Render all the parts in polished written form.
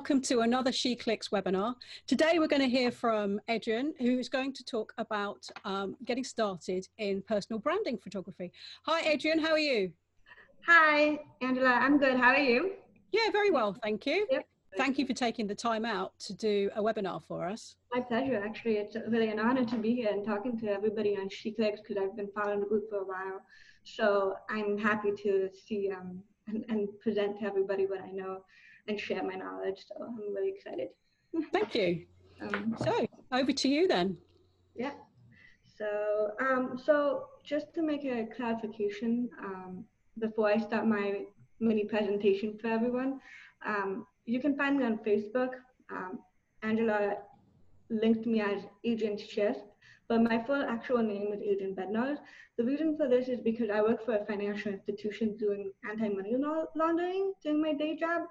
welcome to another SheClicks webinar. Today we're going to hear from Adrienne, who is going to talk about getting started in personal branding photography. Hi Adrienne, how are you? Hi Angela, I'm good. How are you? Yeah, very well, thank you. Yep. Thank you for taking the time out to do a webinar for us. My pleasure, actually. It's really an honor to be here and talking to everybody on SheClicks because I've been following the group for a while. So I'm happy to see and present to everybody what I know and share my knowledge. So I'm really excited. Thank you. So over to you then. Yeah. So just to make a clarification, before I start my mini presentation for everyone, you can find me on Facebook. Angela linked me as Agent Chest, but my full actual name is Adrienne Bednarz. The reason for this is because I work for a financial institution doing anti-money laundering during my day job,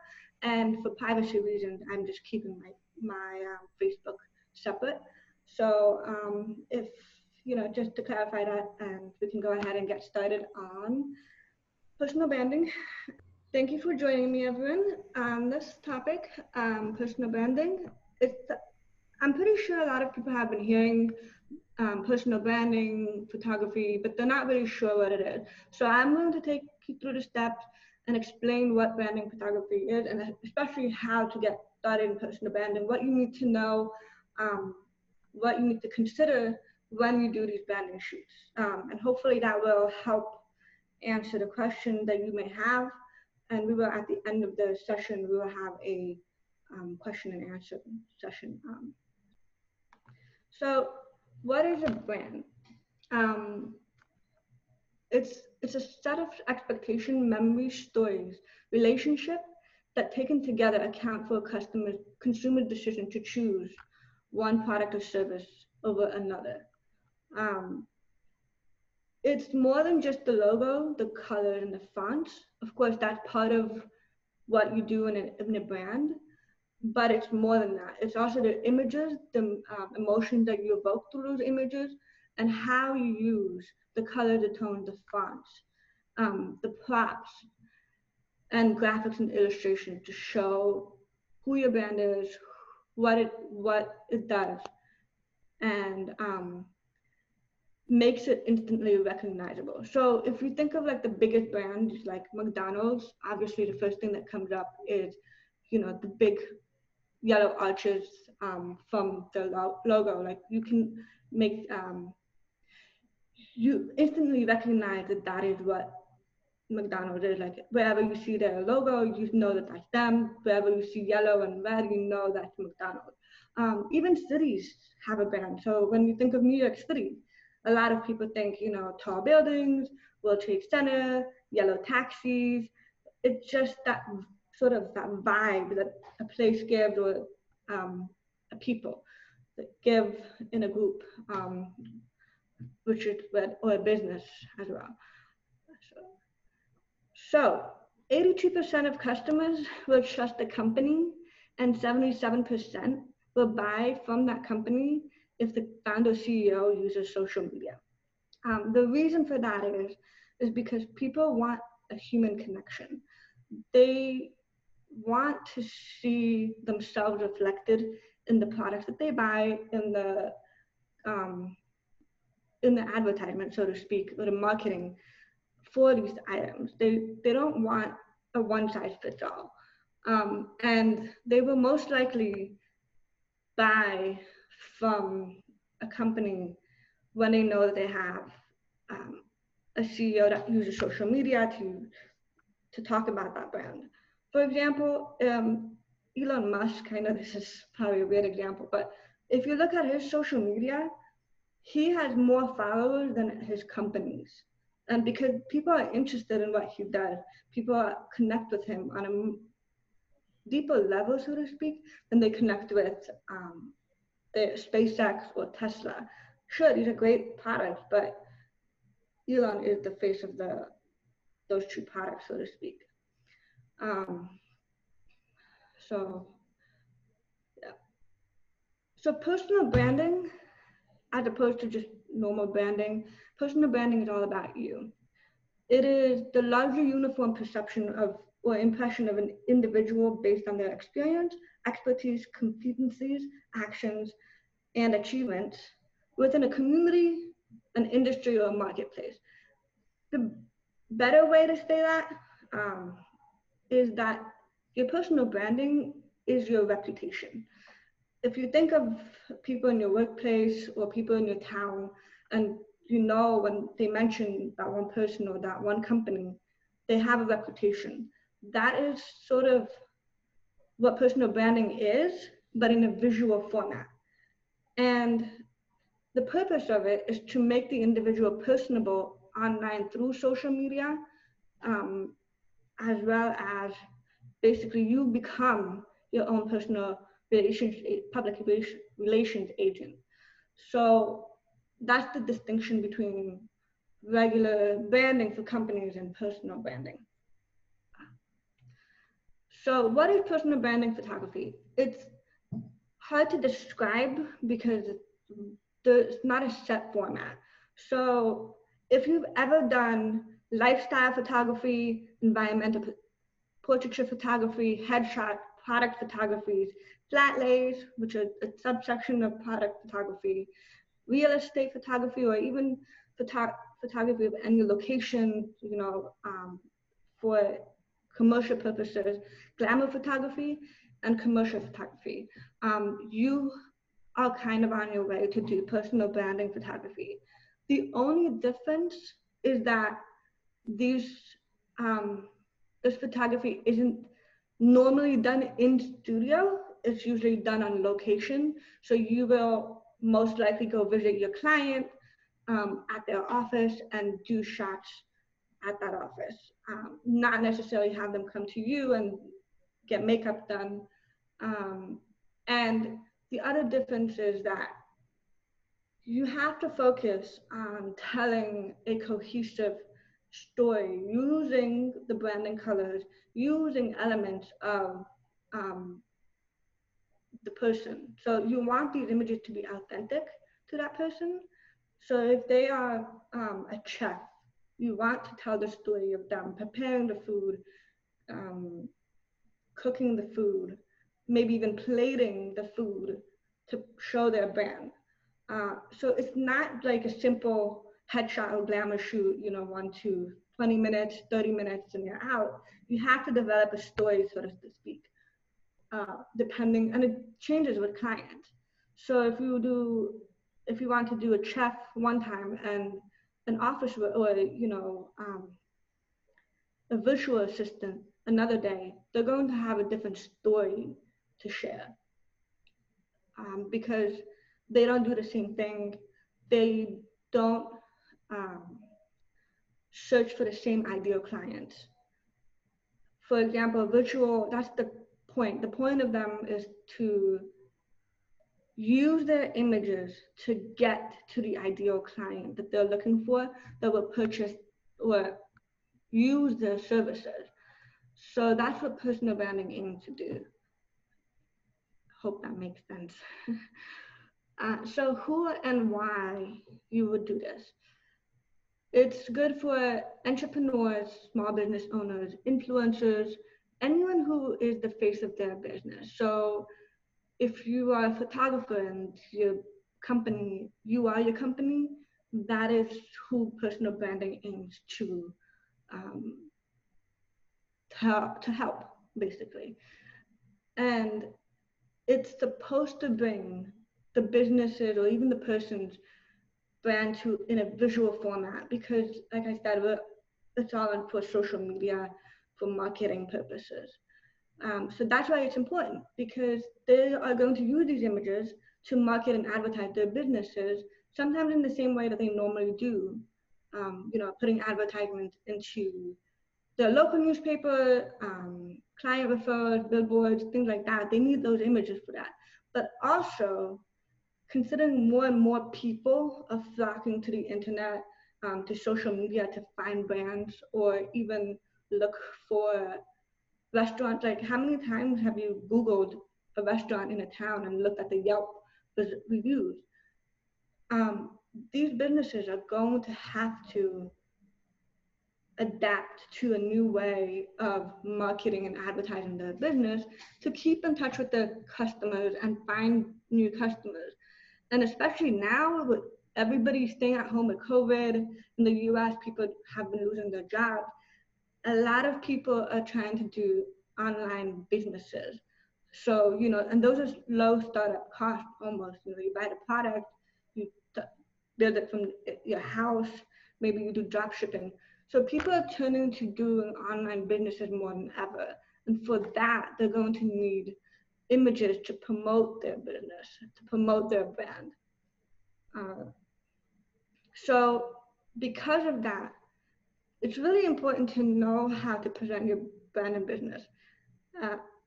and for privacy reasons, I'm just keeping my Facebook separate. So if just to clarify that, and we can go ahead and get started on personal branding. Thank you for joining me, everyone, on this topic, personal branding. I'm pretty sure a lot of people have been hearing personal branding, photography, but they're not really sure what it is. So I'm going to take you through the steps and explain what branding photography is, and especially how to get started in personal branding, what you need to know, what you need to consider when you do these branding shoots. And hopefully that will help answer the question that you may have. And we will, at the end of the session, we will have a question and answer session. So what is a brand? It's a set of expectation, memories, stories, relationship that taken together account for a consumer decision to choose one product or service over another. It's more than just the logo, the color, and the fonts. Of course, that's part of what you do in a brand, but it's more than that. It's also the images, the emotions that you evoke through those images, and how you use the color, the tone, the fonts, the props, and graphics and illustrations to show who your brand is, what it does, and makes it instantly recognizable. So if you think of like the biggest brands like McDonald's, obviously the first thing that comes up is, the big yellow arches from the logo. Like you can make, you instantly recognize that is what McDonald's is. Like wherever you see their logo, you know that that's them. Wherever you see yellow and red, you know that's McDonald's. Even cities have a brand. So when you think of New York City, a lot of people think, tall buildings, World Trade Center, yellow taxis. It's just that sort of that vibe that a place gives, or a people that give in a group, which is or a business as well. So 82% of customers will trust the company, and 77% will buy from that company if the founder CEO uses social media. The reason for that is because people want a human connection. They want to see themselves reflected in the products that they buy, in the advertisement, so to speak, or the marketing for these items. They don't want a one-size-fits-all. And they will most likely buy from a company when they know that they have a CEO that uses social media to talk about that brand. For example, Elon Musk, I know this is probably a weird example, but if you look at his social media, he has more followers than his companies. And because people are interested in what he does, people connect with him on a deeper level, so to speak, than they connect with the SpaceX or Tesla. Sure, these are great products, but Elon is the face of those two products, so to speak. So personal branding, as opposed to just normal branding, personal branding is all about you. It is the larger uniform perception of or impression of an individual based on their experience, expertise, competencies, actions, and achievements within a community, an industry, or a marketplace. The better way to say that is that your personal branding is your reputation. If you think of people in your workplace or people in your town, and you know when they mention that one person or that one company, they have a reputation. That is sort of what personal branding is, but in a visual format. And the purpose of it is to make the individual personable online through social media, as well as basically you become your own personal public relations agent. So that's the distinction between regular branding for companies and personal branding. So what is personal branding photography? It's hard to describe because there's not a set format. So if you've ever done lifestyle photography, environmental portraiture photography, headshot, product photographies, flat lays, which are a subsection of product photography, real estate photography, or even photography of any location, for commercial purposes, glamour photography and commercial photography. You are kind of on your way to do personal branding photography. The only difference is that this photography isn't normally done in studio. It's usually done on location. So you will most likely go visit your client at their office and do shots at that office. Not necessarily have them come to you and get makeup done. And the other difference is that you have to focus on telling a cohesive story using the branding colors, using elements of the person. So you want these images to be authentic to that person. So if they are a chef, you want to tell the story of them preparing the food, cooking the food, maybe even plating the food to show their brand. So it's not like a simple headshot or glamour shoot, 1 to 20 minutes, 30 minutes, and you're out. You have to develop a story, so to speak, depending, and it changes with client. So if you want to do a chef one time and an office or a virtual assistant another day, they're going to have a different story to share because they don't do the same thing. They don't search for the same ideal client. For example, virtual, that's the point. The point of them is to use their images to get to the ideal client that they're looking for, that will purchase or use their services. So that's what personal branding aims to do. Hope that makes sense. So who and why you would do this? It's good for entrepreneurs, small business owners, influencers, anyone who is the face of their business. So if you are a photographer and your company, you are your company, that is who personal branding aims to help, basically. And it's supposed to bring the businesses or even the person's brand to in a visual format because, like I said, it's all for social media, for marketing purposes. So that's why it's important because they are going to use these images to market and advertise their businesses, sometimes in the same way that they normally do, putting advertisements into the local newspaper, client referrals, billboards, things like that. They need those images for that. But also, considering more and more people are flocking to the internet, to social media to find brands or even look for restaurants. Like how many times have you Googled a restaurant in a town and looked at the Yelp reviews? These businesses are going to have to adapt to a new way of marketing and advertising their business to keep in touch with their customers and find new customers. And especially now with everybody staying at home with COVID in the US, people have been losing their jobs. A lot of people are trying to do online businesses. So, and those are low startup costs almost. You buy the product, you build it from your house, maybe you do drop shipping. So people are turning to doing online businesses more than ever. And for that, they're going to need images to promote their business, to promote their brand. So because of that, it's really important to know how to present your brand and business.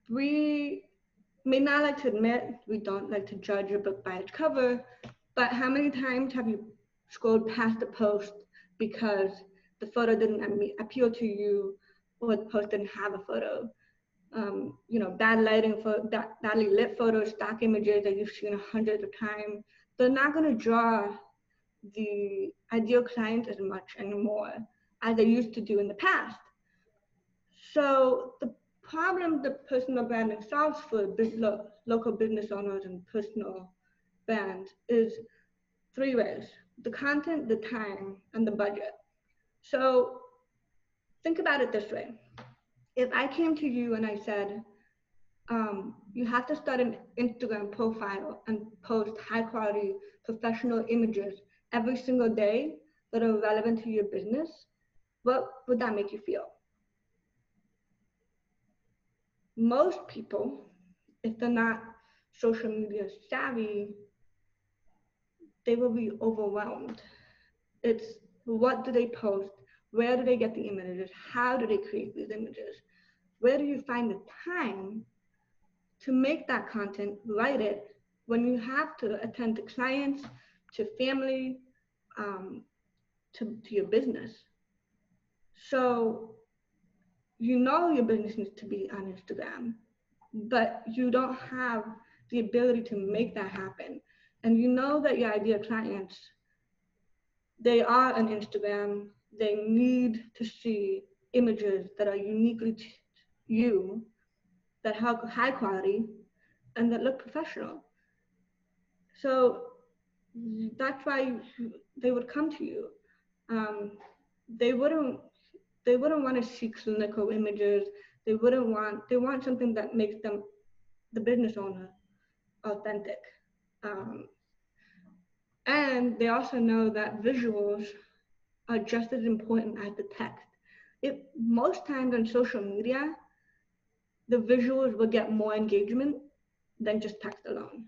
We may not like to admit we don't like to judge a book by its cover, but how many times have you scrolled past a post because the photo didn't appeal to you, or the post didn't have a photo? Bad lighting, badly lit photos, stock images that you've seen hundreds of times, they're not going to draw the ideal client as much anymore as they used to do in the past. So the problem the personal branding solves for local business owners and personal brands is 3 ways: the content, the time, and the budget. So think about it this way. If I came to you and I said, you have to start an Instagram profile and post high quality professional images every single day that are relevant to your business, what would that make you feel? Most people, if they're not social media savvy, they will be overwhelmed. It's what do they post? Where do they get the images? How do they create these images? Where do you find the time to make that content, write it, when you have to attend to clients, to family, to your business? So your business needs to be on Instagram, but you don't have the ability to make that happen. And you know that your ideal clients, they are on Instagram, they need to see images that are uniquely to you, that have high quality, and that look professional. So that's why they would come to you. They wouldn't want to see clinical images. They want something that makes them, the business owner, authentic. And they also know that visuals are just as important as the text. Most times on social media, the visuals will get more engagement than just text alone.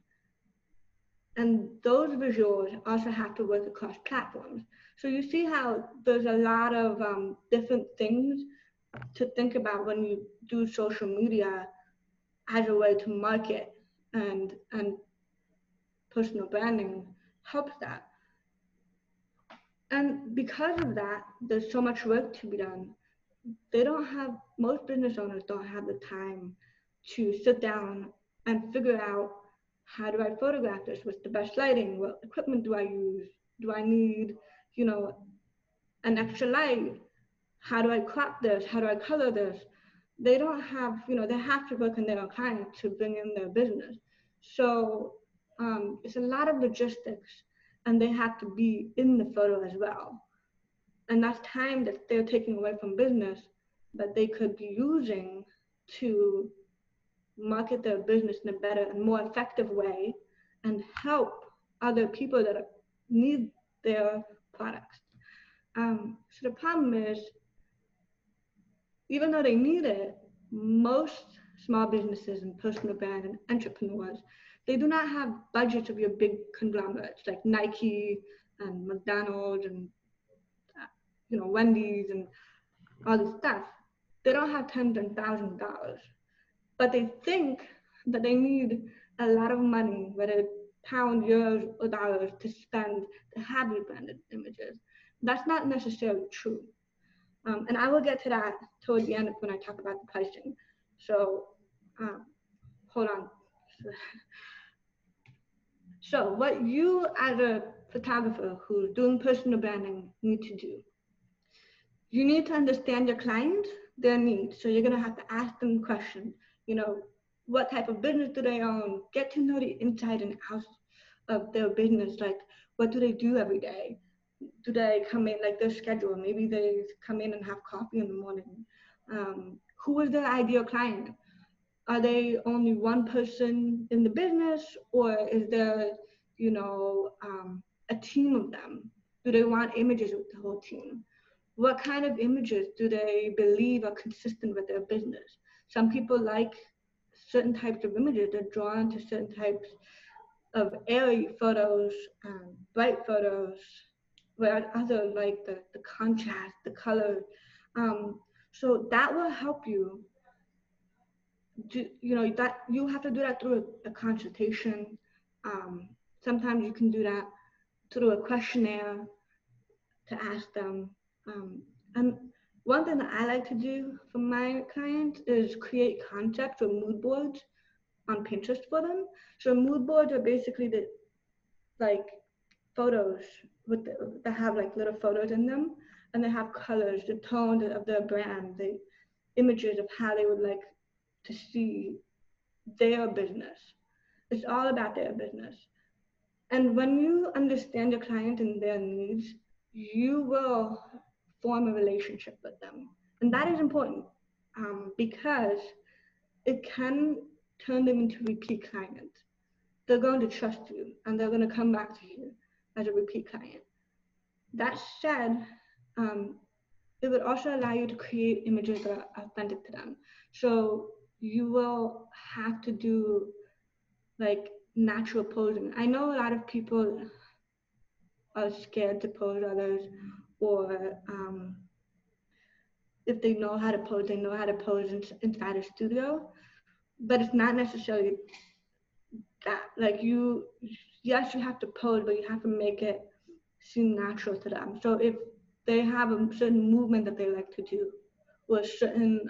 And those visuals also have to work across platforms. So you see how there's a lot of different things to think about when you do social media as a way to market, and personal branding helps that. And because of that, there's so much work to be done. Most business owners don't have the time to sit down and figure out, how do I photograph this? What's the best lighting? What equipment do I use? Do I need, an extra light? How do I crop this? How do I color this? They don't have, they have to work on their own clients to bring in their business. So it's a lot of logistics, and they have to be in the photo as well. And that's time that they're taking away from business that they could be using to market their business in a better and more effective way and help other people that need their products. So the problem is, even though they need it, most small businesses and personal brand and entrepreneurs, they do not have budgets of your big conglomerates like Nike and McDonald's and Wendy's and all this stuff. They don't have tens and thousands of dollars, but they think that they need a lot of money, whether pounds, euros, or dollars, to spend to have these branded images. That's not necessarily true. And I will get to that towards the end when I talk about the pricing. So hold on. So what you as a photographer who's doing personal branding need to do, you need to understand your client, their needs. So you're going to have to ask them questions. What type of business do they own? Get to know the inside and out of their business. Like, what do they do every day? Do they come in, like their schedule? Maybe they come in and have coffee in the morning. Who is their ideal client? Are they only one person in the business, or is there, a team of them? Do they want images with the whole team? What kind of images do they believe are consistent with their business? Some people like certain types of images. They're drawn to certain types of airy photos, bright photos, whereas others like the contrast, the color. So that will help you. That you have to do that through a consultation. Sometimes you can do that through a questionnaire to ask them. And one thing that I like to do for my clients is create concepts or mood boards on Pinterest for them. So mood boards are basically like photos that have like little photos in them, and they have colors, the tones of their brand, the images of how they would like to see their business. It's all about their business. And when you understand your client and their needs, you will form a relationship with them. And that is important because it can turn them into repeat clients. They're going to trust you and they're going to come back to you as a repeat client. That said, it would also allow you to create images that are authentic to them. So you will have to do like natural posing. I know a lot of people are scared to pose others, or if they know how to pose, they know how to pose inside a studio, but it's not necessarily that. Like yes, you have to pose, but you have to make it seem natural to them. So if they have a certain movement that they like to do, or a certain,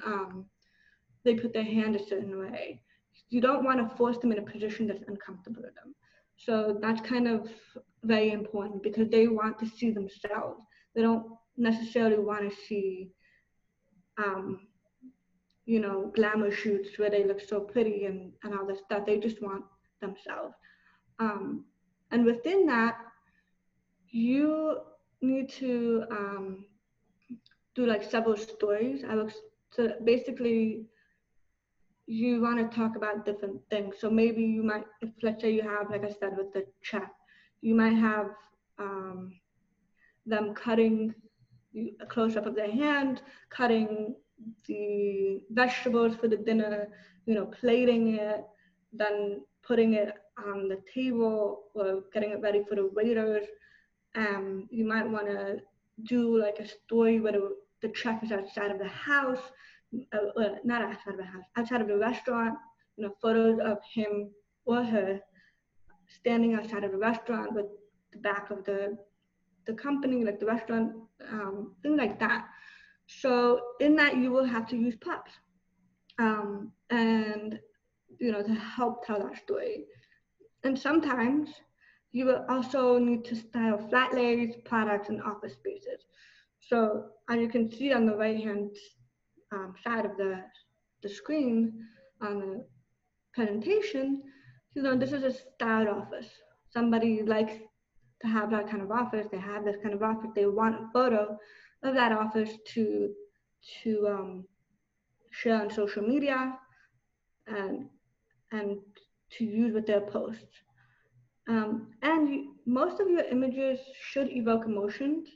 they put their hand a certain way, you don't want to force them in a position that's uncomfortable to them. So that's kind of very important because they want to see themselves. They don't necessarily want to see, glamour shoots where they look so pretty and all this stuff. They just want themselves. And within that, you need to do like several stories. So basically, you want to talk about different things. So maybe you might, if let's say you have, like I said, with the chef, you might have them cutting a close-up of their hand, cutting the vegetables for the dinner, plating it, then putting it on the table or getting it ready for the waiters. You might want to do like a story where the chef is outside of the house, not outside of the house, outside of the restaurant, photos of him or her standing outside of the restaurant with the back of the company, like the restaurant, things like that. So in that, you will have to use props, and to help tell that story. And sometimes you will also need to style flat lays, products, and office spaces. So as you can see on the right-hand side of the screen on the presentation, this is a styled office. Somebody likes to have that kind of office. They have this kind of office. They want a photo of that office to share on social media and to use with their posts. And most of your images should evoke emotions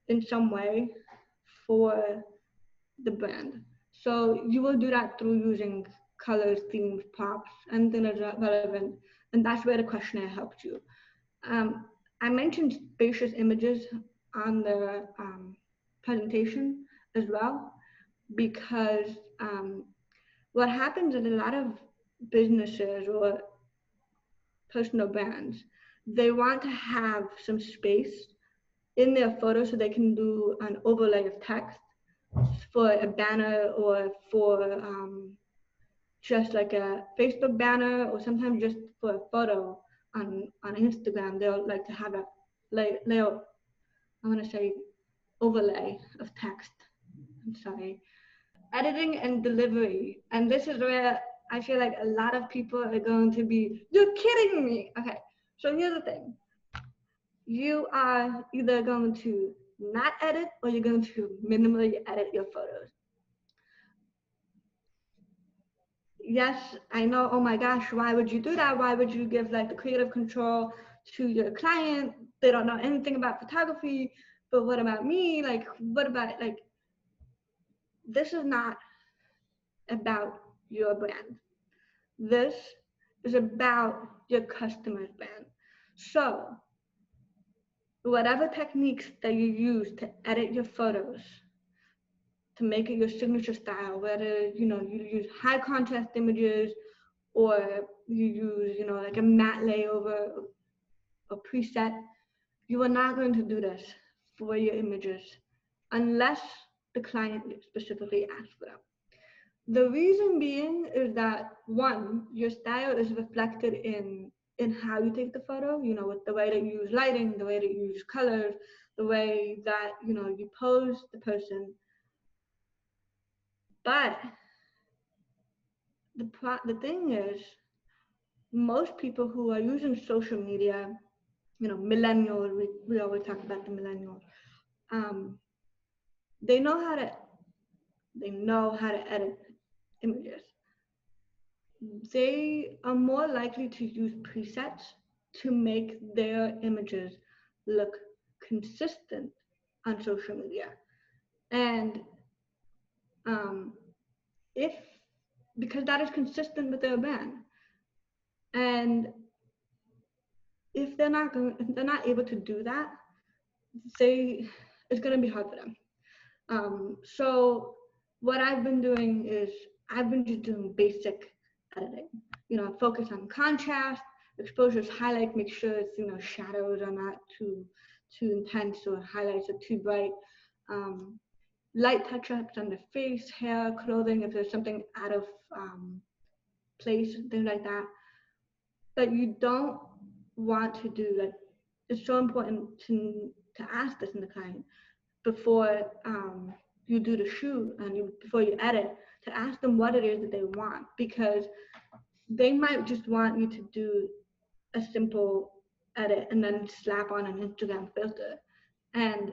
in some way for the brand. So you will do that through using colors, themes, props, and then it's relevant. And that's where the questionnaire helps you. I mentioned spacious images on the presentation as well, because what happens in a lot of businesses or personal brands, they want to have some space in their photo so they can do an overlay of text for a banner or for just like a Facebook banner, or sometimes just for a photo on Instagram. They'll like to have a layout, I want to say overlay of text. I'm sorry. Editing and delivery. And this is where I feel like a lot of people are going to be, you're kidding me. Okay, so here's the thing. You are either going to not edit or you're going to minimally edit your photos. Yes, I know, oh my gosh, why would you do that? Why would you give like the creative control to your client? They don't know anything about photography, but what about me? Like, what about, like, this is not about your brand. This is about your customer's brand. So whatever techniques that you use to edit your photos, to make it your signature style, whether, you know, you use high contrast images or you use, you know, like a matte layover or preset, you are not going to do this for your images unless the client specifically asks for them. The reason being is that, one, your style is reflected in how you take the photo, you know, with the way that you use lighting, the way that you use colors, the way that, you know, you pose the person. But the thing is, most people who are using social media, you know, millennials, we always talk about the millennials, they know how to edit images. They are more likely to use presets to make their images look consistent on social media. And because that is consistent with their brand. And if they're not able to do that, it's going to be hard for them. So what I've been doing is I've been just doing basic editing. You know, focus on contrast, exposures, highlight, make sure it's, you know, shadows are not too intense or highlights are too bright. Light touch-ups on the face, hair, clothing, if there's something out of place, things like that. But you don't want to do, like, it's so important to ask this in the client before you do the shoot and before you edit, to ask them what it is that they want, because they might just want you to do a simple edit and then slap on an Instagram filter, and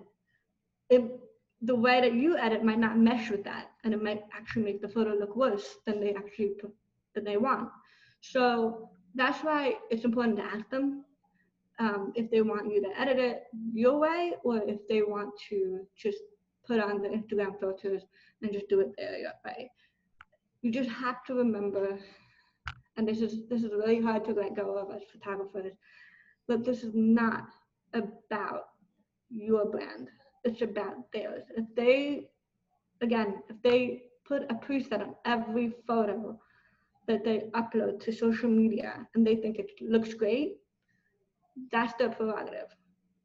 the way that you edit might not mesh with that, and it might actually make the photo look worse than they want. So that's why it's important to ask them if they want you to edit it your way, or if they want to just put on the Instagram filters and just do it their way. You just have to remember, and this is really hard to let go of as photographers, but this is not about your brand. It's about theirs. If they put a preset on every photo that they upload to social media and they think it looks great, that's their prerogative.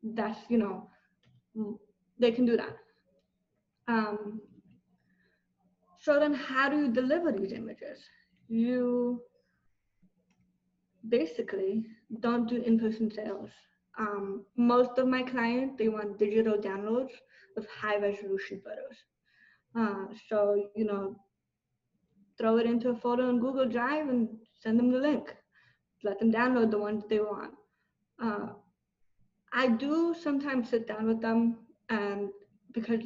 That's, you know, they can do that. So then how do you deliver these images? You basically don't do in-person sales. Most of my clients, they want digital downloads of high resolution photos. So, you know, throw it into a photo in Google Drive and send them the link. Let them download the ones they want. I do sometimes sit down with them, and because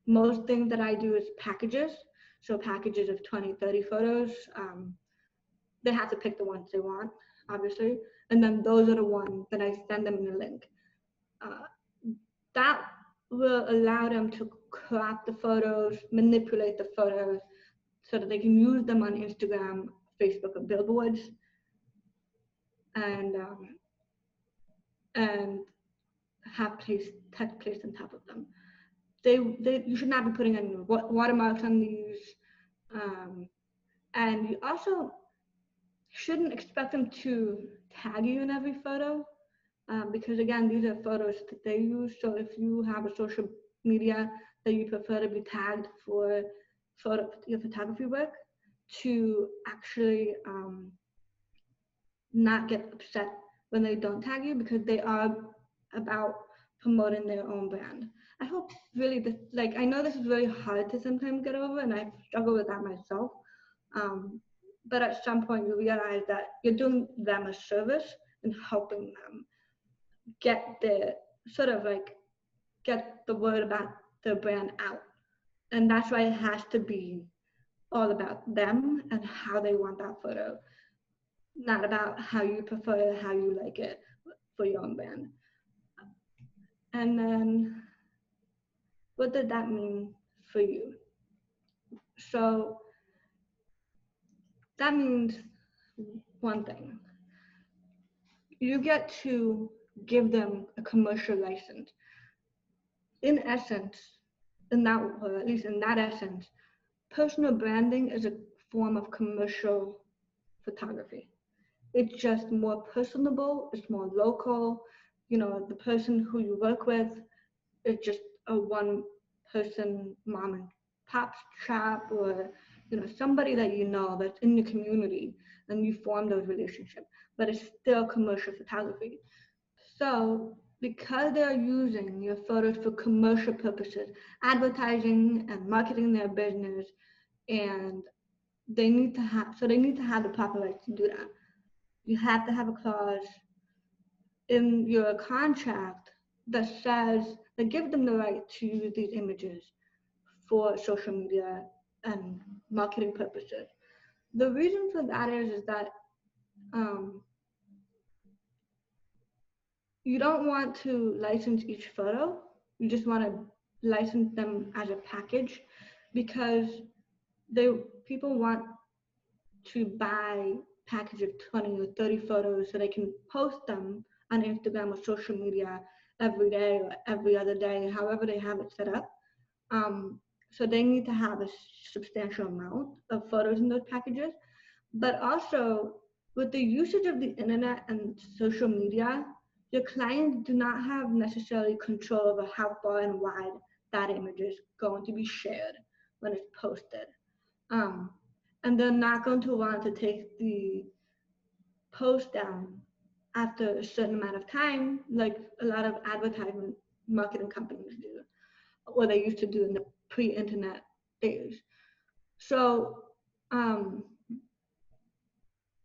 most things that I do is packages. So packages of 20, 30 photos. They have to pick the ones they want, obviously. And then those are the ones that I send them in the link. That will allow them to crop the photos, manipulate the photos so that they can use them on Instagram, Facebook, or billboards. And have text placed on top of them. You should not be putting any watermarks on these, and you also shouldn't expect them to tag you in every photo, because again, these are photos that they use. So if you have a social media that you prefer to be tagged for your photography work, to actually not get upset when they don't tag you, because they are about promoting their own brand. I hope really that, like, I know this is really hard to sometimes get over, and I've struggled with that myself. But at some point you realize that you're doing them a service and helping them get the sort of like get the word about the brand out. And that's why it has to be all about them and how they want that photo, not about how you prefer it, how you like it for your own brand. And then what did that mean for you? So that means one thing. You get to give them a commercial license. In essence, in that, or at least in that essence, personal branding is a form of commercial photography. It's just more personable, it's more local. You know, the person who you work with is just a one person mom and pop shop, or somebody that you know that's in the community, and you form those relationships, but it's still commercial photography. So because they're using your photos for commercial purposes, advertising and marketing their business, and they need to have the proper rights to do that. You have to have a clause in your contract that says, that gives them the right to use these images for social media and marketing purposes. The reason for that is that you don't want to license each photo. You just want to license them as a package, because people want to buy package of 20 or 30 photos so they can post them on Instagram or social media every day or every other day, however they have it set up. So they need to have a substantial amount of photos in those packages. But also, with the usage of the internet and social media, your clients do not have necessarily control over how far and wide that image is going to be shared when it's posted. And they're not going to want to take the post down after a certain amount of time, like a lot of advertisement marketing companies do, or they used to do in the pre-internet days. So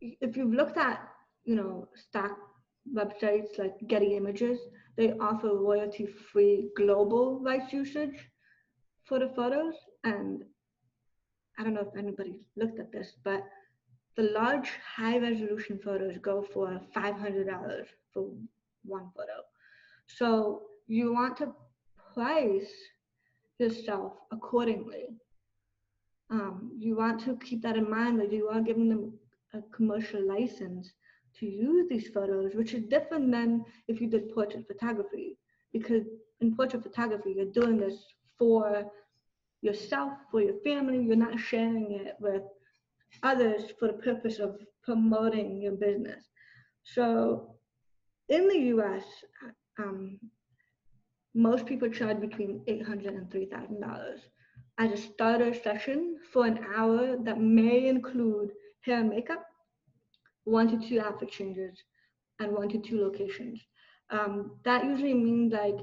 if you've looked at, stock websites like Getty Images, they offer royalty-free global rights usage for the photos. And I don't know if anybody's looked at this, but the large high-resolution photos go for $500 for one photo. So you want to price yourself accordingly. You want to keep that in mind, that you are giving them a commercial license to use these photos, which is different than if you did portrait photography. Because in portrait photography, you're doing this for yourself, for your family. You're not sharing it with others for the purpose of promoting your business. So in the US, most people charge between $800 and $3,000 as a starter session for an hour that may include hair and makeup, 1 to 2 outfit changes, and 1 to 2 locations. That usually means, like,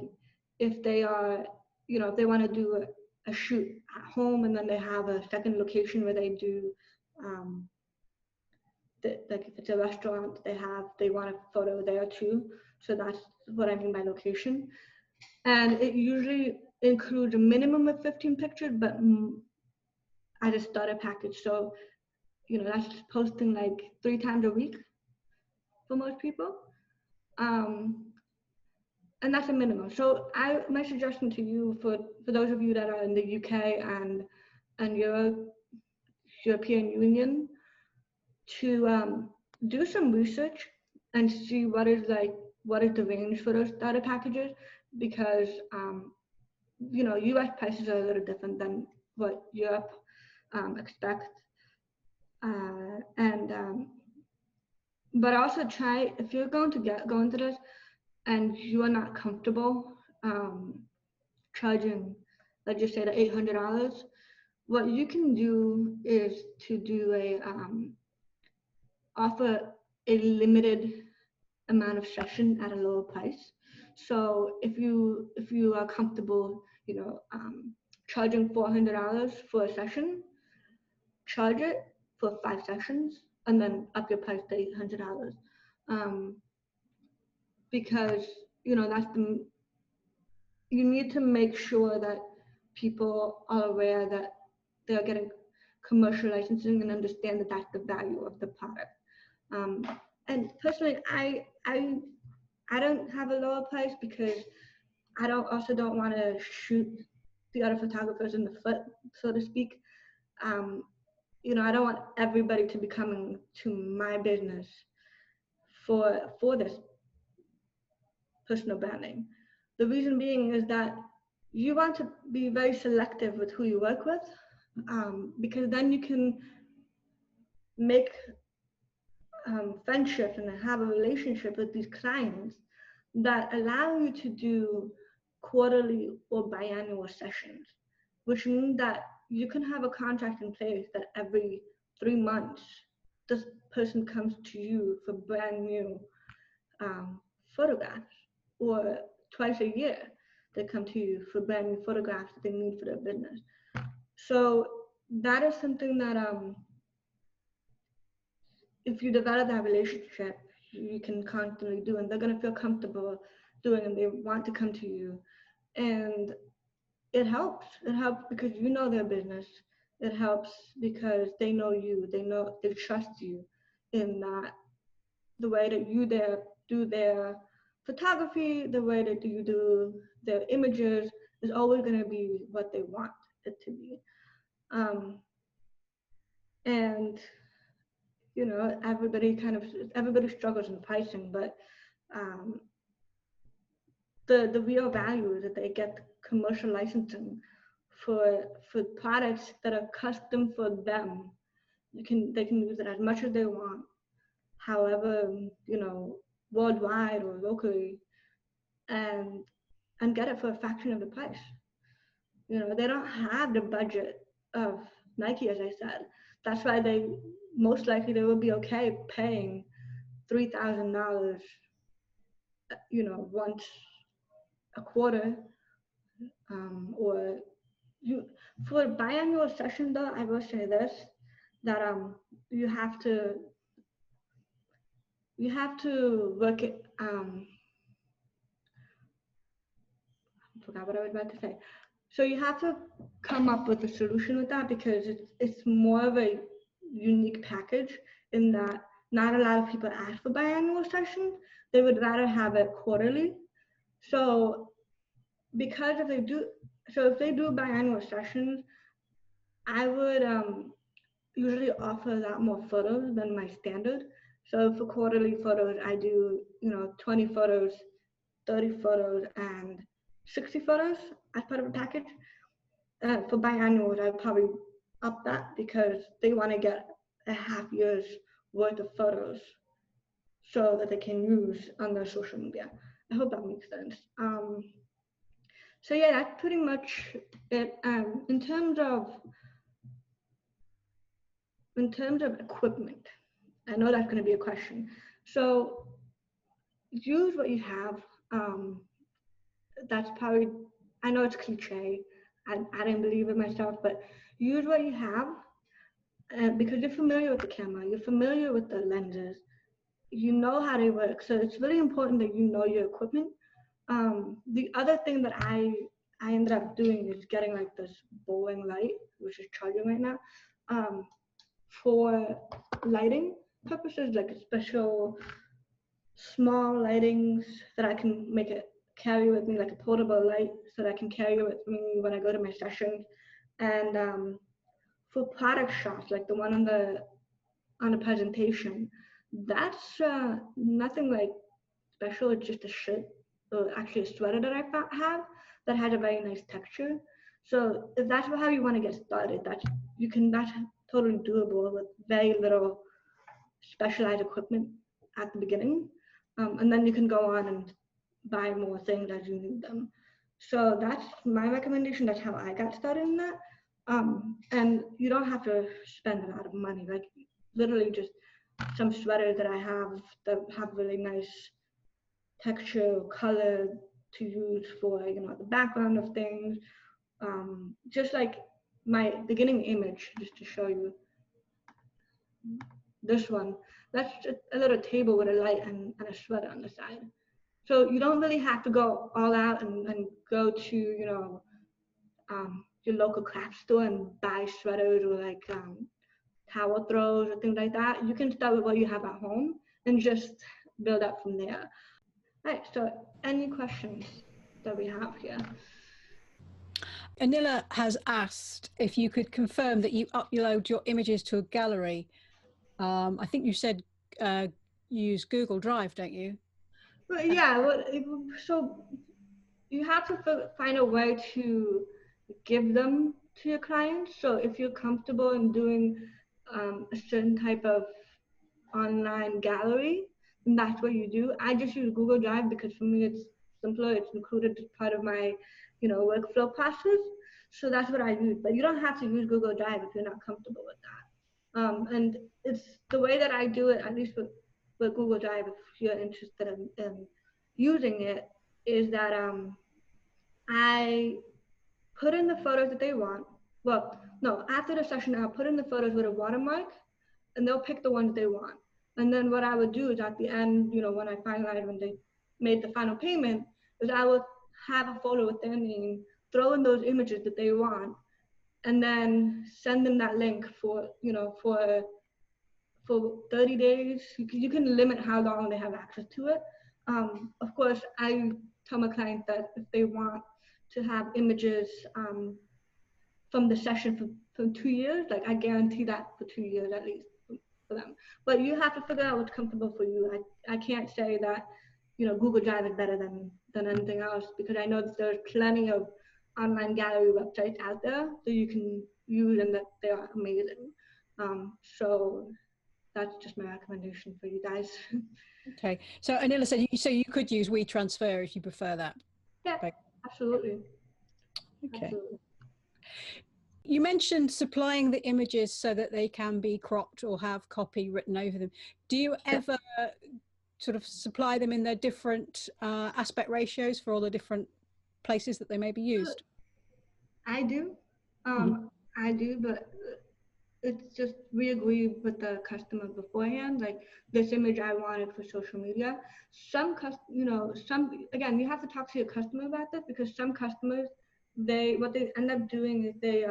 if they are, if they want to do a shoot at home and then they have a second location where they do, like if it's a restaurant, they want a photo there too. So that's what I mean by location. And it usually includes a minimum of 15 pictures, but as a starter package. So, that's posting like 3 times a week for most people. And that's a minimum. So my suggestion to you, for those of you that are in the UK and European Union, to do some research and see what is the range for those starter packages, because US prices are a little different than what Europe expects, but also try, if you're going to go into this and you are not comfortable charging, let's just say, the $800, what you can do is to do offer a limited amount of session at a lower price. So if you are comfortable, charging $400 for a session, charge it for 5 sessions, and then up your price to $800. Because you need to make sure that people are aware that they're getting commercial licensing and understand that that's the value of the product. And personally, I don't have a lower price because I don't want to shoot the other photographers in the foot, so to speak. I don't want everybody to be coming to my business for this personal branding. The reason being is that you want to be very selective with who you work with, because then you can make friendships and have a relationship with these clients that allow you to do quarterly or biannual sessions, which means that you can have a contract in place that every 3 months, this person comes to you for brand new photographs, or twice a year, they come to you for brand new photographs that they need for their business. So that is something that if you develop that relationship, you can constantly do, and they're going to feel comfortable doing, and they want to come to you. And it helps. It helps because you know their business. It helps because they know you. They trust you in that the way that you do their photography, the way that you do their images is always going to be what they want it to be. And everybody struggles in pricing, but the real value is that they get commercial licensing for products that are custom for them. They can use it as much as they want, however, worldwide or locally, and get it for a fraction of the price. They don't have the budget of Nike, as I said. That's why they most likely they will be okay paying $3,000, once a quarter, or for a biannual session. Though I will say this, that you have to work it. I forgot what I was about to say. So you have to come up with a solution with that, because it's more of a unique package in that not a lot of people ask for biannual sessions. They would rather have it quarterly. So because if they do biannual sessions, I would usually offer a lot more photos than my standard. So for quarterly photos, I do 20 photos, 30 photos, and 60 photos as part of a package. For biannuals, I'd probably up that because they want to get a half year's worth of photos so that they can use on their social media. I hope that makes sense. So yeah, that's pretty much it. In terms of equipment, I know that's going to be a question. So use what you have. That's probably, I know it's cliche. I didn't believe it myself, but use what you have, because you're familiar with the camera, you're familiar with the lenses, you know how they work. So it's really important that you know your equipment. The other thing that I ended up doing is getting like this bowling light, which is charging right now, for lighting purposes, like a special small lightings that I can make it carry with me, like a portable light, so that I can carry it with me when I go to my sessions. And for product shots, like the one on the presentation, that's nothing like special. It's just a shirt, or actually a sweater that I have that has a very nice texture. So if that's how you want to get started, that's totally doable with very little specialized equipment at the beginning. And then you can go on and buy more things as you need them. So that's my recommendation. That's how I got started in that. And you don't have to spend a lot of money, like literally just some sweaters that I have that have really nice texture, color, to use for, the background of things. Just like my beginning image, just to show you this one. That's just a little table with a light and a sweater on the side. So you don't really have to go all out and go to, your local craft store and buy sweaters or like towel throws or things like that. You can start with what you have at home and just build up from there. All right, so any questions that we have here? Anila has asked if you could confirm that you upload your images to a gallery. I think you said use Google Drive, don't you? But yeah, so you have to find a way to give them to your clients. So if you're comfortable in doing a certain type of online gallery, then that's what you do. I just use Google Drive because for me it's simpler. It's included as part of my, workflow process. So that's what I use. But you don't have to use Google Drive if you're not comfortable with that. And it's the way that I do it, at least with Google Drive, if you're interested in using it, is that I put in the photos that they want. Well, no, after the session, I'll put in the photos with a watermark and they'll pick the ones they want. And then what I would do is at the end, when I finalize, when they made the final payment, is I would have a photo with their name, throw in those images that they want, and then send them that link for 30 days. You can limit how long they have access to it. Of course, I tell my clients that if they want to have images from the session for 2 years, like I guarantee that for 2 years at least for them. But you have to figure out what's comfortable for you. I can't say that Google Drive is better than anything else, because I know that there's plenty of online gallery websites out there that you can use and that they are amazing. So that's just my recommendation for you guys. Okay. So Anila said, so you could use WeTransfer if you prefer that. Yeah, absolutely. Okay. Absolutely. You mentioned supplying the images so that they can be cropped or have copy written over them. Do you ever sort of supply them in their different aspect ratios for all the different places that they may be used? I do. I do, but it's just we agree with the customer beforehand. Like, this image I wanted for social media. Some again, you have to talk to your customer about this, because some customers, what they end up doing is they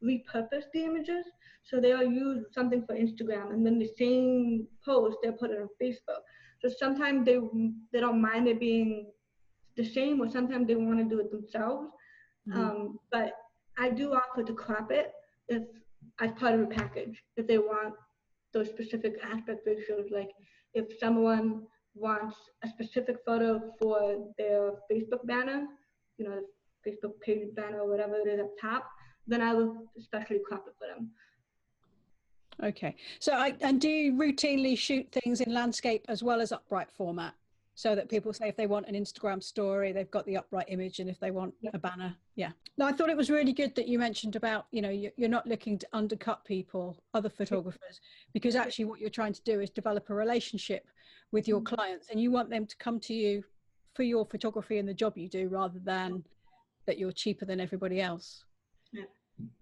repurpose the images. So they'll use something for Instagram, and then the same post they'll put it on Facebook. So sometimes they don't mind it being the same, or sometimes they want to do it themselves. But I do offer to crop it if as part of a package, if they want those specific aspect ratios. Like if someone wants a specific photo for their Facebook banner, Facebook page banner or whatever it is up top, then I will especially crop it for them. Okay. So and do you routinely shoot things in landscape as well as upright format, so that people say if they want an Instagram story, they've got the upright image, and if they want a banner? Yeah. No, I thought it was really good that you mentioned about, you're not looking to undercut people, other photographers, because actually what you're trying to do is develop a relationship with your clients, and you want them to come to you for your photography and the job you do, rather than that you're cheaper than everybody else. Yeah.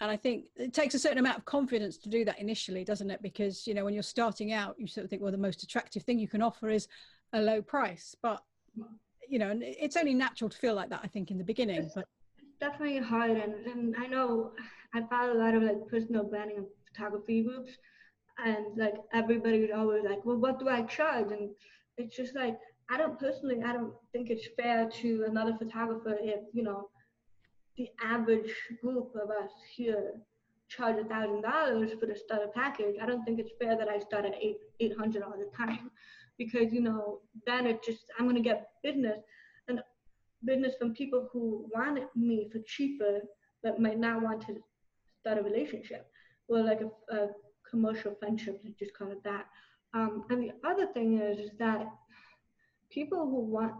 And I think it takes a certain amount of confidence to do that initially, doesn't it? Because, when you're starting out, you sort of think, well, the most attractive thing you can offer is a low price. But, and it's only natural to feel like that, I think, in the beginning. But it's definitely hard. And I know I follow a lot of like personal branding and photography groups. And like everybody's always like, well, what do I charge? And it's just like, I don't think it's fair to another photographer if, the average group of us here charge $1,000 for the starter package. I don't think it's fair that I start at $800 all the time, because then I'm gonna get business from people who want me for cheaper, but might not want to start a relationship, or like a commercial friendship, let's just call it that. And the other thing is that people who want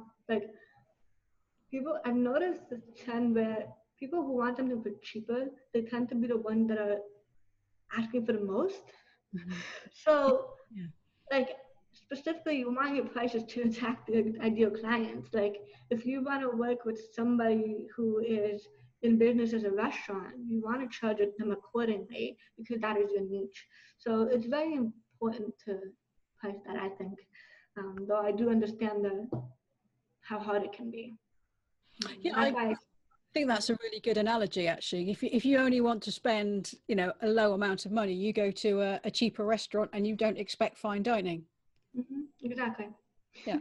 I've noticed this trend where people who want something for cheaper, they tend to be the ones that are asking for the most. So, like, specifically, you want your prices to attract the ideal clients. Like if you want to work with somebody who is in business as a restaurant, you want to charge them accordingly because that is your niche. So it's very important to price that, I think. Though I do understand how hard it can be. Yeah, That's I why think that's a really good analogy, actually. If you only want to spend, you know, a low amount of money, you go to a cheaper restaurant and you don't expect fine dining. Exactly. Yeah.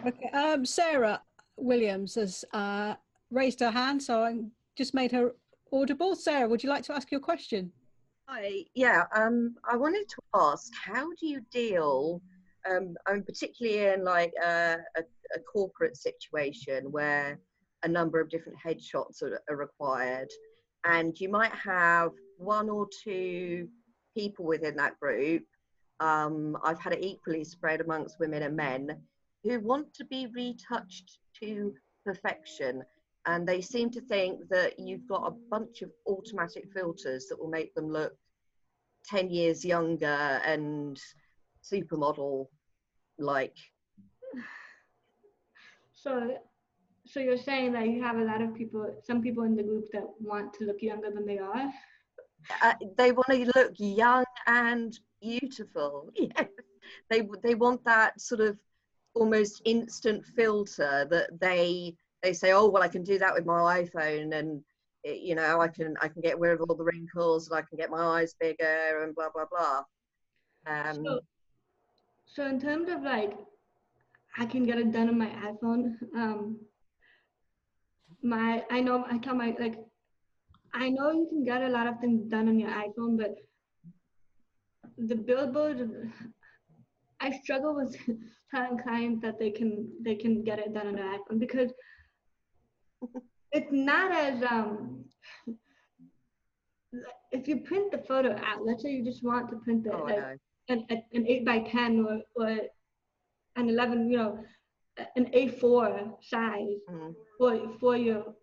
Okay. Sarah Williams has raised her hand, so I just made her audible. Sarah, would you like to ask your question? Hi, yeah, I wanted to ask, how do you deal, I mean, particularly in like a corporate situation where a number of different headshots are required, and you might have one or two people within that group, I've had it equally spread amongst women and men, who want to be retouched to perfection. And they seem to think that you've got a bunch of automatic filters that will make them look 10 years younger and supermodel like. So you're saying that you have a lot of people, some people in the group that want to look younger than they are? They want to look young and beautiful. Yes. They want that sort of almost instant filter that they say, oh well, I can do that with my iPhone, and you know, I can get rid of all the wrinkles, and I can get my eyes bigger, and blah blah blah. So in terms of like, I can get it done on my iPhone. I know you can get a lot of things done on your iPhone, but the billboard, I struggle with telling clients that they can get it done on their iPhone, because it's not as if you print the photo out, let's say you just want to print it an 8x10 or an 11, you know, an A4 size for your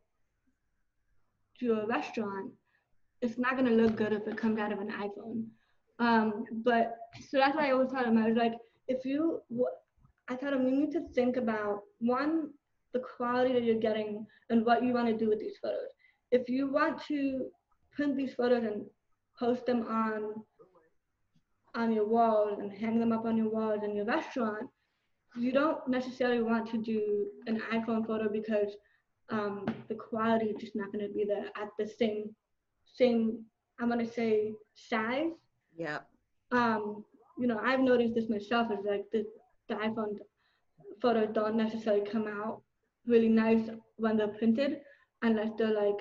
restaurant, it's not gonna look good if it comes out of an iPhone. But so that's why I always tell them, I was like, I tell them, you need to think about, one, the quality that you're getting and what you want to do with these photos. If you want to print these photos and post them on your walls and hang them up on your walls in your restaurant, you don't necessarily want to do an iPhone photo, because the quality is just not going to be there at the same I'm going to say size. Yeah. You know, I've noticed this myself, is like the iPhone photos don't necessarily come out really nice when they're printed, unless they're like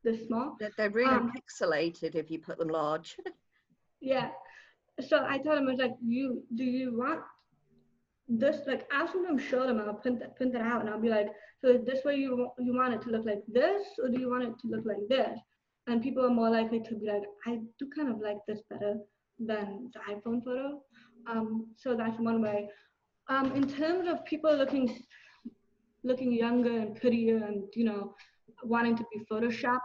this small. They're really pixelated if you put them large. Yeah. So I told him, I was like, do you want this? Like, I'll sometimes show them, I'll print it out, and I'll be like, so is this way you want it to look like this, or do you want it to look like this? And people are more likely to be like, I do kind of like this better than the iPhone photo. So that's one way. In terms of people looking younger and prettier and, you know, wanting to be photoshopped,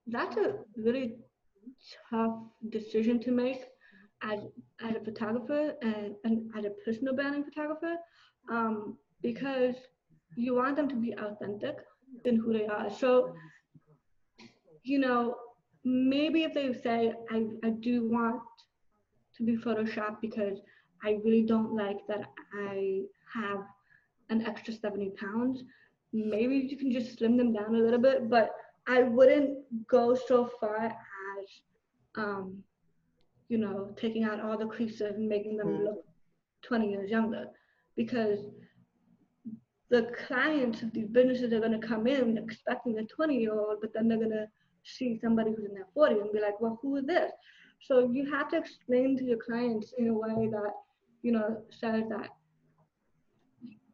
that's a really tough decision to make as a photographer and as a personal branding photographer, because you want them to be authentic in who they are. So, you know, maybe if they say, I do want to be photoshopped because I really don't like that I have an extra 70 pounds, maybe you can just slim them down a little bit, but I wouldn't go so far as, you know, taking out all the creases and making them look 20 years younger, because the clients of these businesses are going to come in expecting a 20-year-old, but then they're going to see somebody who's in their 40s and be like, well, who is this? So you have to explain to your clients in a way that, you know, says that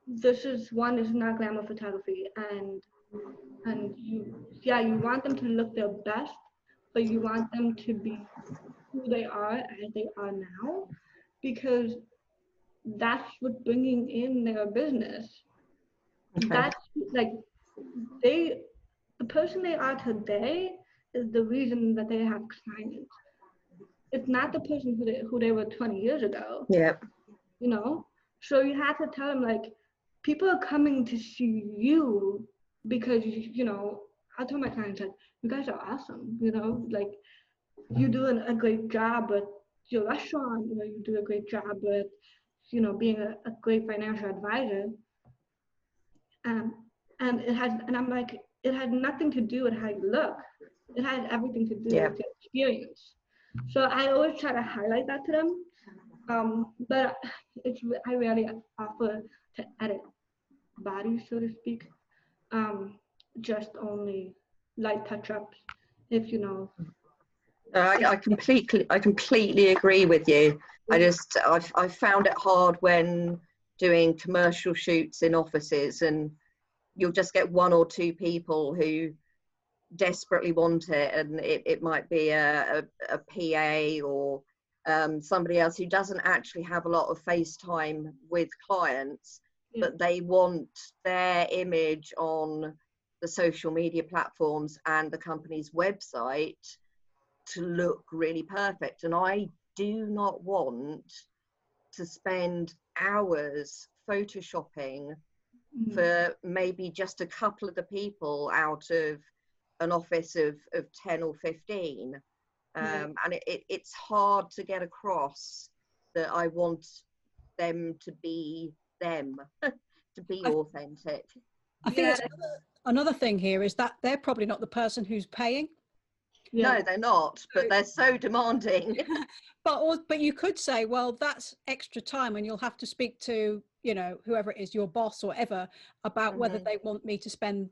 this is not glamour photography, and you want them to look their best, but you want them to be who they are as they are now, because that's what's bringing in their business. Okay. That's like the person they are today is the reason that they have clients. it's not the person who they were 20 years ago. Yeah. You know, so you have to tell them, like, people are coming to see you because, you know, I tell my clients, like, you guys are awesome, you know, like, you're doing a great job with your restaurant, you know, you do a great job with, you know, being a great financial advisor. And I'm like, it has nothing to do with how you look. It has everything to do with your experience. So I always try to highlight that to them. But I rarely offer to edit bodies, so to speak. Just only light touch-ups, if you know. I completely agree with you. I found it hard when doing commercial shoots in offices, and you'll just get one or two people who desperately want it, and it might be a PA or somebody else who doesn't actually have a lot of face time with clients, but they want their image on the social media platforms and the company's website to look really perfect. And I do not want to spend hours photoshopping for maybe just a couple of the people out of an office of 10 or 15. And it's hard to get across that I want them to be them, to be authentic. I think it's another thing here is that they're probably not the person who's paying. No, they're not, but they're so demanding. But you could say, well, that's extra time, and you'll have to speak to, you know, whoever it is, your boss or whatever, about whether they want me to spend,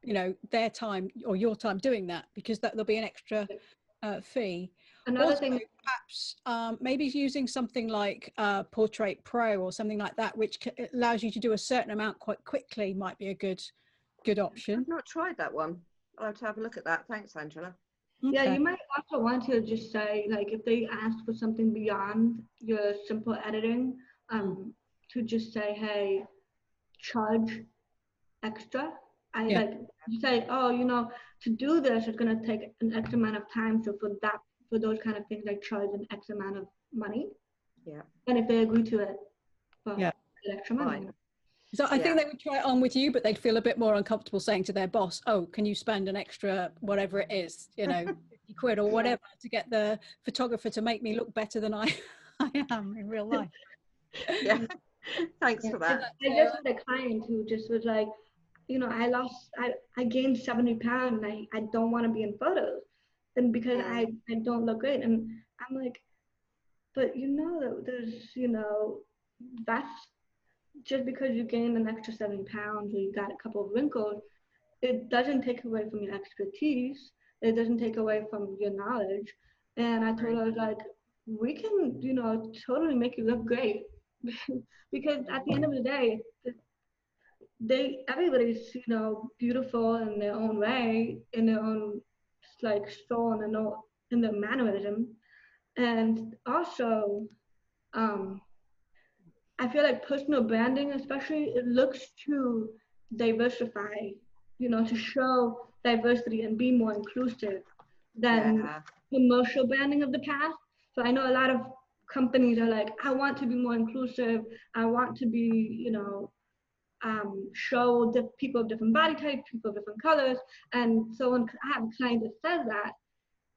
you know, their time or your time doing that, because there'll be an extra fee. Another also, thing, perhaps maybe using something like Portrait Pro or something like that, which allows you to do a certain amount quite quickly, might be a good option. I've not tried that one. I'll have to have a look at that. Thanks, Angela. Okay. Yeah, you might also want to just say, like, if they ask for something beyond your simple editing, to just say, hey, charge extra. Like, you say, oh, you know, to do this, it's going to take an X amount of time. So for those kind of things, like, charge an X amount of money. Yeah. And if they agree to it, for extra money. Right. So I think they would try it on with you, but they'd feel a bit more uncomfortable saying to their boss, oh, can you spend an extra whatever it is, you know, 50 quid or whatever to get the photographer to make me look better than I am in real life. Yeah, thanks for that. I just had a client who just was like, you know, I gained 70 pounds and I don't want to be in photos. And because I don't look great. And I'm like, but you know, there's, you know, that's just because you gained an extra 70 pounds or you got a couple of wrinkles, it doesn't take away from your expertise. It doesn't take away from your knowledge. And I told her, like, we can, you know, totally make you look great. Because at the end of the day, everybody's, you know, beautiful in their own way, in their own, like, soul and in their mannerism. And also, I feel like personal branding, especially, it looks to diversify, you know, to show diversity and be more inclusive than commercial branding of the past. So I know a lot of companies are like, I want to be more inclusive. I want to be, you know, show the people of different body types, people of different colors. And so when I have a client that says that,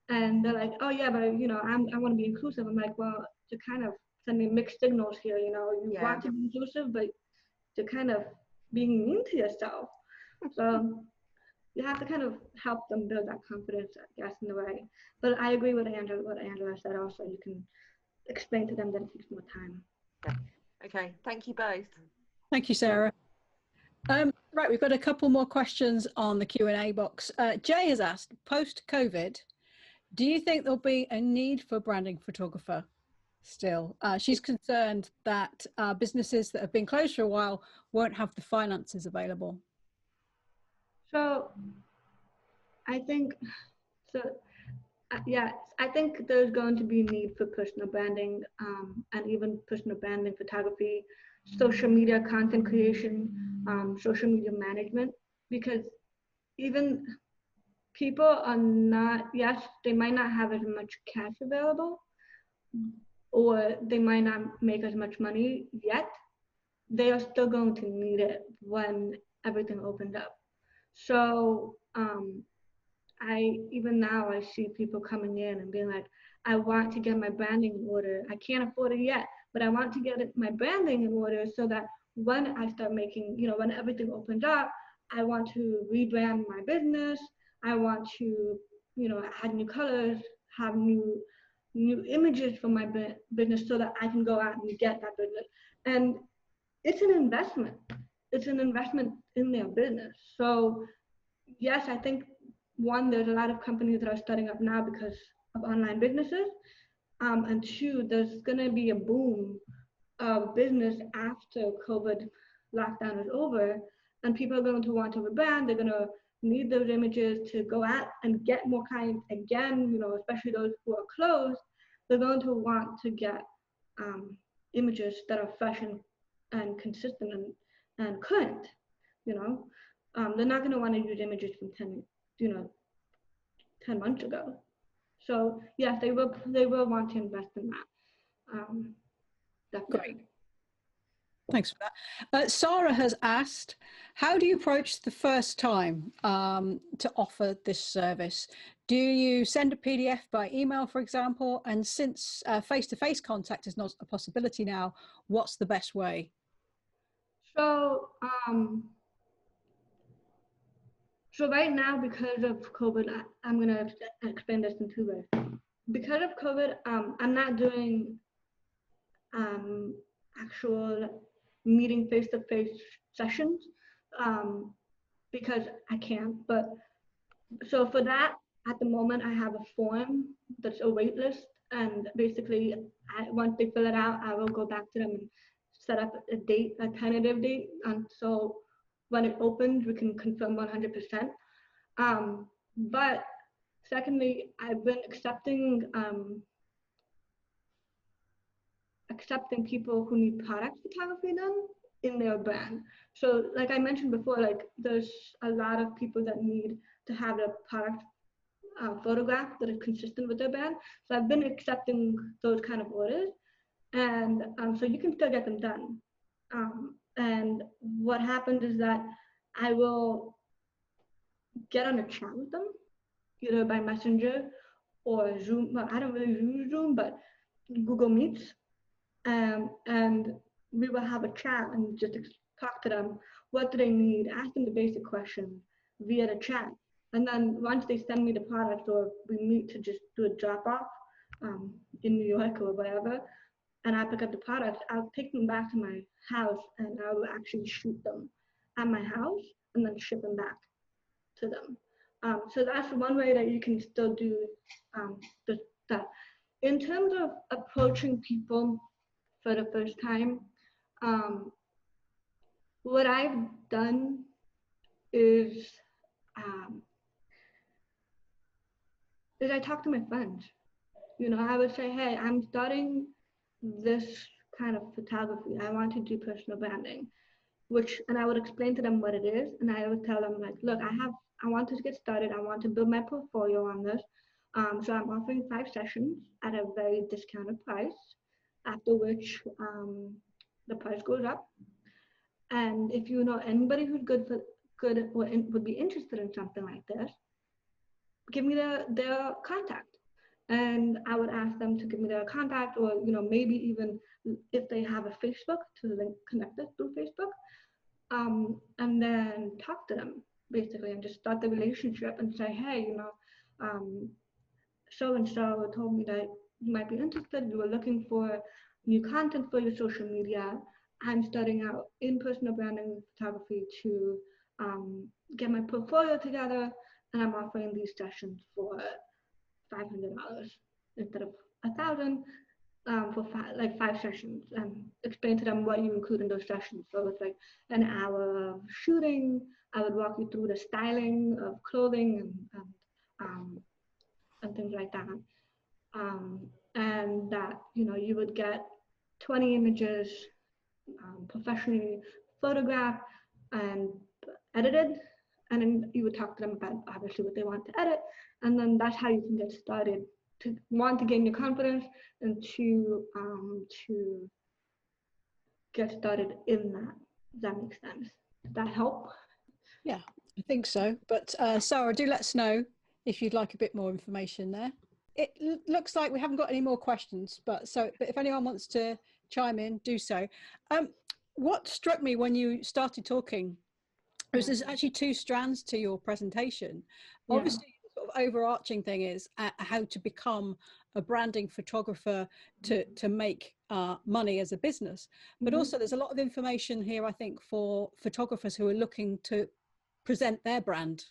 and they're like, oh yeah, but you know, I want to be inclusive. I'm like, well, to kind of sending mixed signals here, you know, you want to be inclusive, but you're kind of being mean to yourself. So you have to kind of help them build that confidence, I guess, in a way. But I agree with what Angela said also. You can explain to them that it takes more time. Yeah. Okay, thank you both. Thank you, Sarah. Right, we've got a couple more questions on the Q&A box. Jay has asked, post-COVID, do you think there'll be a need for a branding photographer still? She's concerned that businesses that have been closed for a while won't have the finances available. So I think, yeah, I think there's going to be need for personal branding and even personal branding photography, social media content creation, social media management, because even people are not, yes, they might not have as much cash available, or they might not make as much money yet, they are still going to need it when everything opens up. So even now I see people coming in and being like, I want to get my branding in order. I can't afford it yet, but I want to get my branding in order so that when I start making, when everything opens up, I want to rebrand my business. I want to, add new colors, have new images for my business so that I can go out and get that business. And it's an investment. It's an investment in their business. So yes, I think there's a lot of companies that are starting up now because of online businesses. And two, there's going to be a boom of business after COVID lockdown is over, and people are going to want to rebrand. They're going to need those images to go out and get more clients again, especially those who are closed. They're going to want to get images that are fresh and consistent and current, they're not going to want to use images from 10 months ago. So yes, they will want to invest in that. Definitely. Great. Thanks for that. Sarah has asked, how do you approach the first time to offer this service? Do you send a PDF by email, for example? And since face-to-face contact is not a possibility now, what's the best way? So right now, because of COVID, I'm going to explain this in two ways. Because of COVID, I'm not doing actual meeting face-to-face sessions because I can't. But so for that, at the moment, I have a form that's a wait list, and basically, once they fill it out, I will go back to them and set up a date, a tentative date, and so when it opens, we can confirm 100%. But secondly, I've been accepting people who need product photography done in their brand. So like I mentioned before, like there's a lot of people that need to have a product photograph that is consistent with their brand. So I've been accepting those kind of orders, and so you can still get them done. And what happens is that I will get on a chat with them, either by Messenger or Zoom. Well, I don't really use Zoom, but Google Meets. And we will have a chat and just talk to them. What do they need? Ask them the basic questions via the chat. And then once they send me the product, or we meet to just do a drop off in New York or whatever, and I pick up the products, I'll take them back to my house and I will actually shoot them at my house and then ship them back to them. So that's one way that you can still do that. In terms of approaching people for the first time, what I've done is I talk to my friends. I would say, hey, I'm starting this kind of photography. I want to do personal branding, and I would explain to them what it is, and I would tell them like, look, I want to get started. I want to build my portfolio on this. So I'm offering 5 sessions at a very discounted price, after which the price goes up. And if you know anybody who's good or would be interested in something like this, give me their contact. And I would ask them to give me their contact, or maybe even if they have a Facebook, to connect us through Facebook, and then talk to them basically, and just start the relationship and say, hey, so and so told me that you might be interested. You were looking for new content for your social media. I'm starting out in personal branding photography to get my portfolio together, and I'm offering these sessions for $500 instead of $1,000 for 5 sessions, and explain to them what you include in those sessions. So it's like an hour of shooting. I would walk you through the styling of clothing and things like that. And that you would get 20 images professionally photographed and edited, and then you would talk to them about obviously what they want to edit, and then that's how you can get started want to gain your confidence and to get started in that. Does that make sense? Does that help? Yeah, I think so. But Sarah, do let us know if you'd like a bit more information there. It looks like we haven't got any more questions, but if anyone wants to chime in, do so. What struck me when you started talking was there's actually two strands to your presentation. Yeah. Obviously, the sort of overarching thing is how to become a branding photographer to make money as a business. But also there's a lot of information here, I think, for photographers who are looking to present their brand.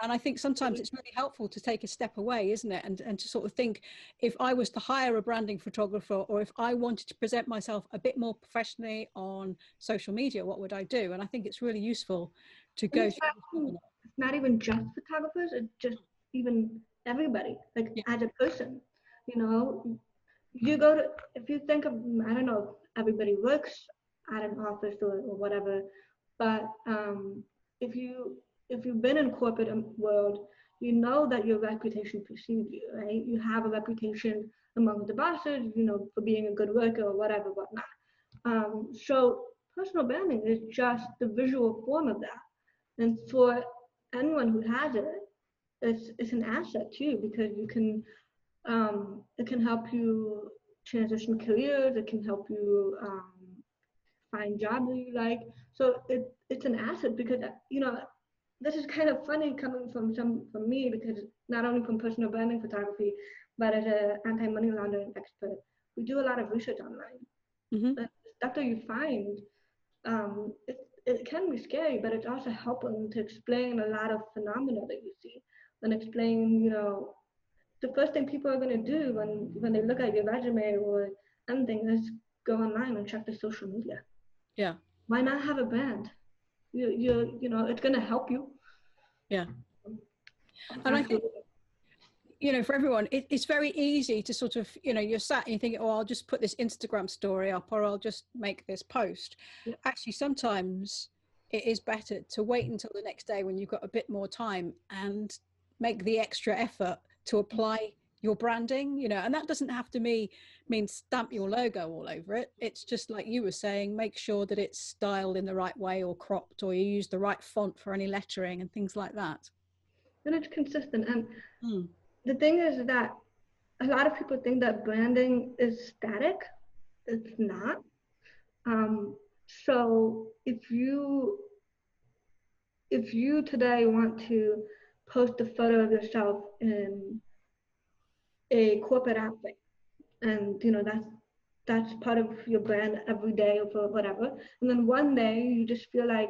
And I think sometimes it's really helpful to take a step away, isn't it? And to sort of think, if I was to hire a branding photographer, or if I wanted to present myself a bit more professionally on social media, what would I do? And I think it's really useful to go through. It's not even just photographers, it's just even everybody, like as a person, you know, you go to, if you think of, I don't know, everybody works at an office or whatever, but if you've been in corporate world, you know that your reputation precedes you, right? You have a reputation among the bosses, you know, for being a good worker or whatever, whatnot. So personal branding is just the visual form of that. And for anyone who has it, it's an asset too, because you can, it can help you transition careers, it can help you find jobs that you like. So it's an asset because, you know, this is kind of funny coming from me, because not only from personal branding photography, but as an anti-money laundering expert, we do a lot of research online. The stuff that you find, it can be scary, but it's also helping to explain a lot of phenomena that you see, and explain, you know, the first thing people are going to do when they look at your resume or anything is go online and check the social media. Yeah. Why not have a brand? You know, it's going to help you. Yeah. And I think, you know, for everyone, it's very easy to sort of, you know, you're sat and you think, oh, I'll just put this Instagram story up, or I'll just make this post. Yeah. Actually, sometimes it is better to wait until the next day when you've got a bit more time and make the extra effort to apply your branding, you know, and that doesn't have to mean stamp your logo all over it. It's just like you were saying, make sure that it's styled in the right way or cropped, or you use the right font for any lettering and things like that. And it's consistent. And the thing is that a lot of people think that branding is static. It's not. So if you today want to post a photo of yourself in a corporate outfit, and you know that's part of your brand every day or for whatever, and then one day you just feel like,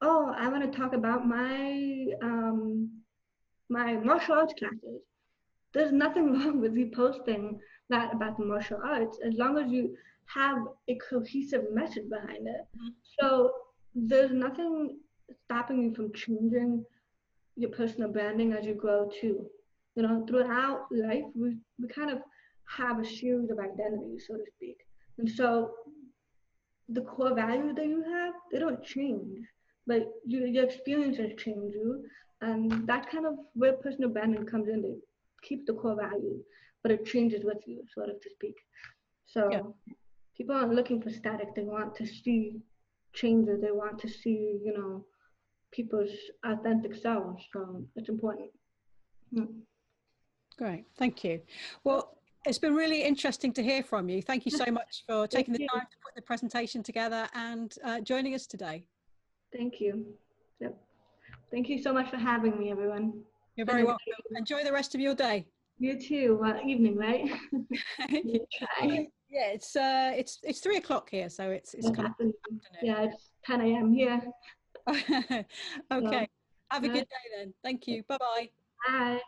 oh, I want to talk about my my martial arts classes. There's nothing wrong with you posting that about the martial arts, as long as you have a cohesive message behind it. So there's nothing stopping you from changing your personal branding as you grow too. You know, throughout life, we kind of have a series of identities, so to speak. And so the core values that you have, they don't change, but your experiences change you. And that's kind of where personal branding comes in. They keep the core values, but it changes with you, so to speak. So people aren't looking for static. They want to see changes. They want to see, you know, people's authentic selves. So it's important. Great, thank you. Well, it's been really interesting to hear from you. Thank you so much for taking the time to put the presentation together and joining us today. Thank you. Yep. Thank you so much for having me, everyone. You're very welcome. Enjoy the rest of your day. You too. Evening, right? Yeah, it's 3 o'clock here, so it's kind of afternoon. Yeah, it's 10 a.m. here. Okay. Have a good day then. Thank you. Bye-bye. Bye.